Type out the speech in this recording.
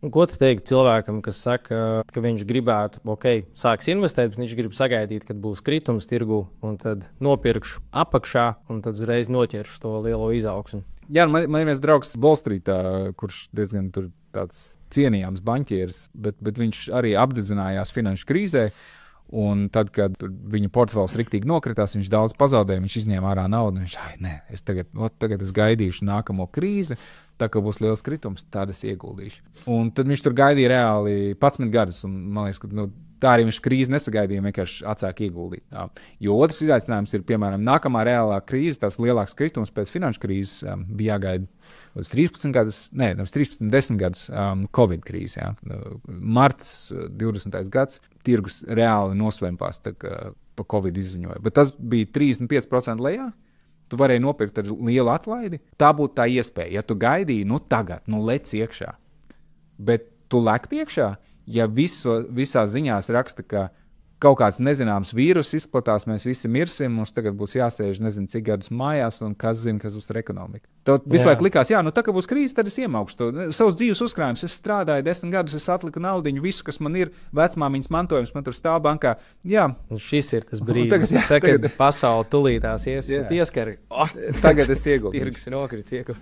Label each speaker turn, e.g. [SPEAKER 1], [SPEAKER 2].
[SPEAKER 1] Un ko tu teiktu cilvēkam, kas saka, ka viņš gribētu, sāks investēt, bet viņš grib sagaidīt, kad būs kritums tirgu, un tad nopirkšu apakšā, un tad uzreiz noķeršu to lielo izaugsmu?
[SPEAKER 2] Jā, man ir viens draugs Wall Streetā, kurš diezgan tur tāds cienījams baņķieris, bet viņš arī apdedzinājās finanšu krīzē. Un tad, kad viņa portfels riktīgi nokritās, viņš daudz pazaudēja, viņš izņēma ārā naudu. Viņš tagad es gaidīšu nākamo krīzi, tā kā būs liels kritums, tad es ieguldīšu. Un tad viņš tur gaidīja reāli 11 gadus. Un, man liekas, ka tā arī viņš krīzi nesagaidīja, vienkārši atsāka ieguldīt. Jā. Jo otrs izaicinājums ir, piemēram, nākamā reālā krīze, tās lielāks kritums pēc finanšu krīzes bija jāgaida uz 13 gadus, nevis 13, 10 gadus Covid krīze. Jā. Marts 20. gads tirgus reāli nosvempās pa Covid izziņoja. Bet tas bija 35% lejā. Tu varēji nopirkt ar lielu atlaidi. Tā būtu tā iespēja. Ja tu gaidīji, tagad, lec iekšā. Bet tu lekt iekšā, ja visās ziņās raksta, ka kaut kāds nezināms vīrus izplatās, mēs visi mirsim, mums tagad būs jāsēž nezinu cik gadus mājās, un kas zina, kas būs ar ekonomiku. Tev visu laiku likās, tā kā būs krīze, tad es iemaukšu to. Savus dzīves uzkrājumus, es strādāju 10 gadus, es atliku naudiņu, visu, kas man ir, vecmāmiņas mantojums, man tur stāv bankā. Jā.
[SPEAKER 1] Un šis ir tas brīdis, tagad pasaule tulītās ieskari.
[SPEAKER 2] Tagad es ieguldīšu.
[SPEAKER 1] Tirgus ir nokritis.